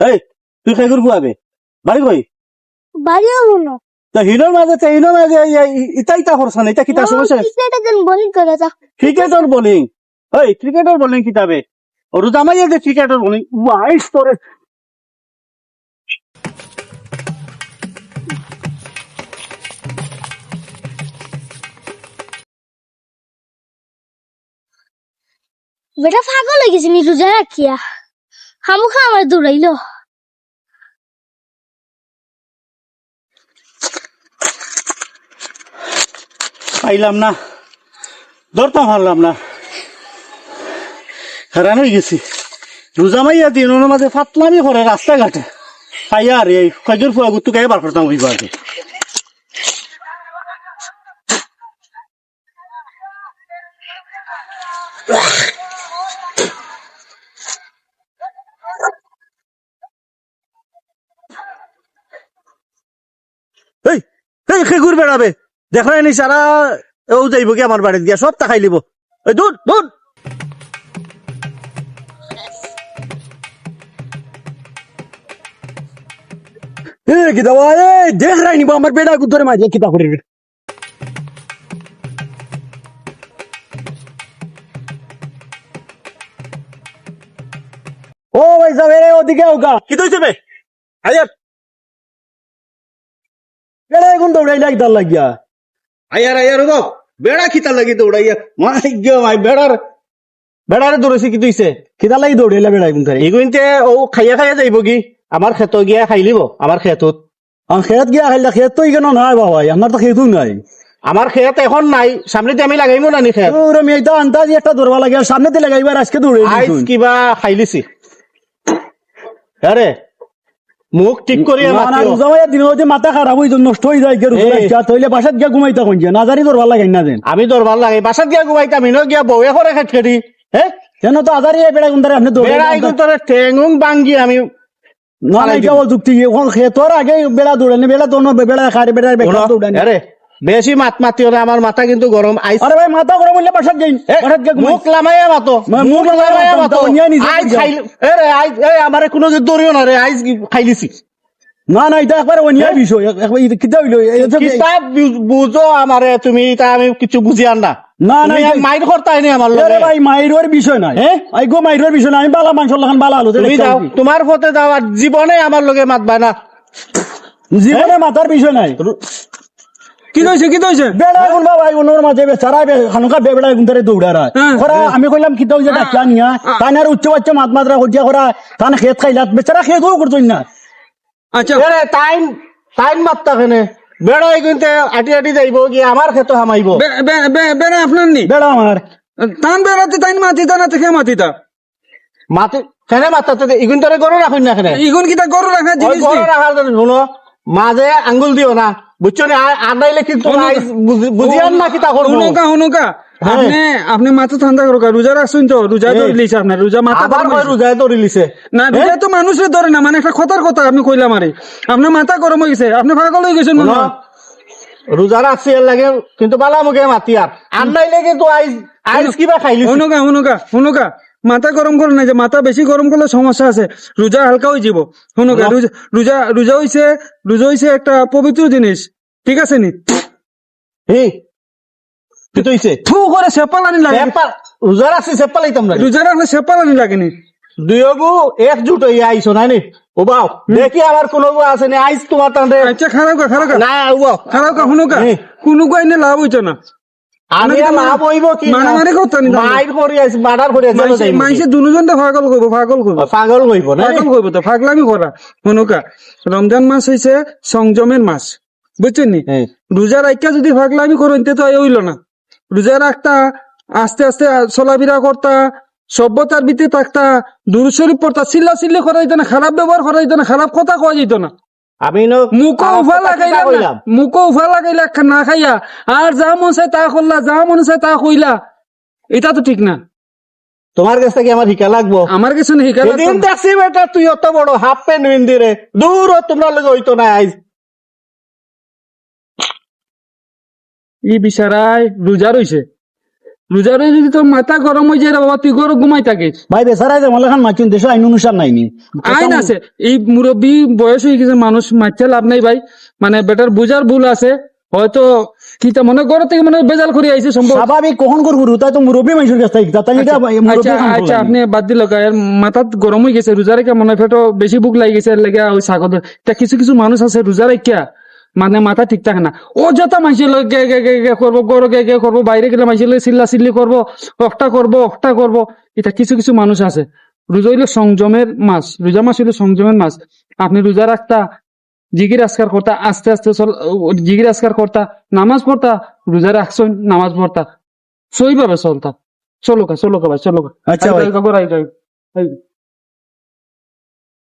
এই তুই খাই করে খুয়াবে বাড়ি কই বাড়িও মনো তা হিনোর মাঝে ইটা ইটা করছ না এটা কিতা সমস্যা ক্রিকেটের দিন বোলিং করে যা ক্রিকেটর বোলিং এই ক্রিকেটর বোলিং কিতাবে ওরু জামাইয়া যে ক্রিকেটর বোলিং ওয়াইস তোরে বেটা পাগল হয়ে গেছে নি রোজা রাখিয়া হামুখা আমার দৌড়াইলো পাইলাম না ধরতাম হারলাম না হেরান হয়ে গেছি রোজা মাইয়া দিন ওর মাঝে ফাতলামি করে রাস্তাঘাটে পাইয়া আর এই কয়জোর ফুয়া গুত্তু গায়ে বার করতাম ওই বাড়ি এই এই খেগুর বেড়াবে দেখলাই নি সারা ও যাইব কি আমার বাড়ি দিয়া সব তাকাই লিব এই দূর দূর কিতা দেখ রাই নিব আমার বেড়া গুদরে মাঝে কিতা করে ও ভাই যাবে রে ওদিকে ওগা কি তৈছে বে আয়ার বেড়া এখন দৌড়াই লাগ দাল লাগিয়া আয়ার আয়ার গো বেড়া খিতা লাগি দৌড়াইয়া মাই গো ভাই বেড়ারে দৌড়াইছে কি তুইছে খিতা লাগি দৌড়াইলা বেড়া এখন তারে এগুনতে ও খাইয়া খাইয়া যাইব কি আমার ক্ষেত গিয়া খাই লিব আমার ক্ষেতত ক্ষেত গিয়া খাইলা ক্ষেত তো এখানে নাই বাবা আমার তো ক্ষেতও নাই আমার ক্ষেত এখন নাই সামনে দিয়ে আমি লাগাইমো না নি ক্ষেত ওরে আমি এটা আন্দাজ একটা দৌড়বা লাগে সামনে দিয়ে লাগাইবার আজকে দৌড়াই আইজ কিবা খাইলিছি আরে মুখ ঠিক করি মাথা খারাপ হয়ে নষ্ট হয়ে যায় তৈলে বাসাত গিয়া ঘুমাইতা কোন না জানি দরবার লাগাই না দেন আমি দরবার লাগাই বাসাত গিয়া ঘুমাইতাম ইনো গিয়া বউয়ে করে খেট খেটি হ্যাঁ কেন তো আজারি বেড়া গুন্দারে আপনি ঠেঙুং বাঙ্গি আমি না না এটা যুক্তি তোর আগে বেড়া দৌড়ানি বেড়া দৌড় বেড়া খারে বেড়া দৌড়ানি আরে বেশি মাত মাতি হলে আমার মাথা কিন্তু গরম আইস আরে ভাই মাথা গরম হইলে বাসাত যাই বাসাত গিয়া মুখ লামাইয়া মাতো মুখ লামাইয়া মাতো আইজ খাইল আরে আইজ এই আমারে কোনো দৌড়িও না রে আইজ খাইলিছি না না এটা একবার অন্যায় বিষয় একবার কিতা হইলো কিতাব বুঝো আমারে তুমি এটা আমি কিছু বুঝি আর না না না মাইর করতাই নি আমার লগে ভাই মাইরের বিষয় নাই হ্যাঁ আই গো মাইরের বিষয় না আমি বালা মাংস লাখান বালা হলো তুমি যাও তোমার পথে যাও আর জীবনে আমার লগে মাতবা না জীবনে মাতার বিষয় নাই কি কইছে বেড়া কোন বাবা ওনর মাঝে বেচারা খানুকা বেড়া গুনতারে দৌড়ারা করা আমি কইলাম কি দাও যে ডাকিয়া নিয়া তানার উচ্চ বাচ্চা মাত মাত্রা হইয়া করা তান খেত খাইলা বেচারা খেতও করছই না আচ্ছা আরে টাইম মাত্তা কেনে বেড়া এগুনতে আটি আটি যাইব কি আমার ক্ষেত হামাইব বেড়া আপনার নি বেড়া আমার টান বেড়াতে টাইম মাতিতা না থেকে মাতিতা মাতি কেনে মাতাতে ইগুন তোরে গরু রাখুন না কেনে ইগুন কিটা গরু রাখা জিনিস গরু রাখার জন্য শুনো মাঝে আঙ্গুল দিও না বুঝছো না আনাইলে কিন্তু বুঝিয়ান না কিটা করব হুনুকা আপনি মাথা ঠান্ডা করো রোজা রাখছেন তো রোজা ধরে লিছে আপনার রোজা মাথা রোজা ধরে লিছে না রোজা তো মানুষের ধরে না মানে একটা কথার কথা আপনি কইলাম আরে আপনার মাথা গরম হয়ে গেছে আপনি পাগল হয়ে গেছেন রোজা রাখছি এর লাগে কিন্তু বালা মুখে মাতি আর আনাইলে কিন্তু আইস কিবা খাইলি হুনুকা মাথা গরম করো না যে মাথা বেশি গরম করলে সমস্যা আছে রোজা হালকা হয়ে যাব হুনুকা রোজা হইছে একটা পবিত্র জিনিস ঠিক আছে নি একজুট হইয়া আইসো না নি ও বাও দেখি আমার কোন আছে না আইস তোমার কোনো লাভ হইতো না আমি লাভ হইব কি মারামারি করতাম মাইর করি আইছি মার্ডার করি আইছি মাইসে দুজনটা পাগল কইব না তো পাগলামি করা হুনুকা রমজান মাস হইছে সংযমের মাস বুঝছেন নি রোজা রাখা যদি পাগলামি করেন তো হইল না রোজা রাখতা আস্তে আস্তে চলাফেরা করতা সভ্যতার ভিতরে থাকতা দুরূদ শরীফ পড়তা চিল্লা করা যেত না খারাপ ব্যবহার করা যেত না খারাপ কথা কওয়া যেত না আমি মুখো উফা লাগাইলা না খাইয়া আর যা মন চাই তা করলা যা মন চাই তা কইলা এটা তো ঠিক না তোমার কাছে কি আমার হিকা লাগবো আমার কাছে হিকা লাগবে দেখছি বেটা তুই অত বড় হাফ প্যান্ট বিন্দি রে দূর তোমরা লগে হইতো না আইজ ই বিচারায় রোজা রইছে রোজারে যদি তোর মাথা গরম হয়ে যায় রে বাবা তুই গরম ঘুমাই থাকিস। ভাই বেচারাই যে মনে খান মাচুন দেশ আইন অনুসার নাইনি আইন আছে, এই মুরব্বী বয়স হয়ে গেছে মানুষ মারতে লাভ নাই ভাই, মানে বেটার বুঝার ভুল আছে হয়তো, কি তা মনে ঘর থেকে মনে বেজাল করে আইছে সম্ভব। স্বাভাবিক কখন করবো তাই তো মুরব্বী মানুষের কাছে থাকি তাই এটা মুরব্বী কাম আচ্ছা করলাম। আপনি বাদ দিল মাথাত গরম হয়ে গেছে রোজা রেখে মনে ফেটো বেশি ভুক লাগি গেছে এর লেগে ওই ছাগল তা কিছু কিছু মানুষ আছে রোজা রেখা মানে মাথা ঠিক থাকে না, ও যত মানুষের লোক গে গে গে গে করবো, গরো গে গে করবো, বাইরে গেলে মানুষের লোক চিল্লা চিল্লি করবো, অফটা করবো। এটা কিছু কিছু মানুষ আছে। রোজা হইলো সংযমের মাস, রোজা মাস হইলো সংযমের মাস। আপনি রোজা রাখতা, জিগির আজকার করতা, আস্তে আস্তে জিগির আজকার করতা, নামাজ পড়তা, রোজা রাখছেন নামাজ পড়তা, সইভাবে চলতা। চলো কা ভাই চলো কা। আচ্ছা ভাই। আই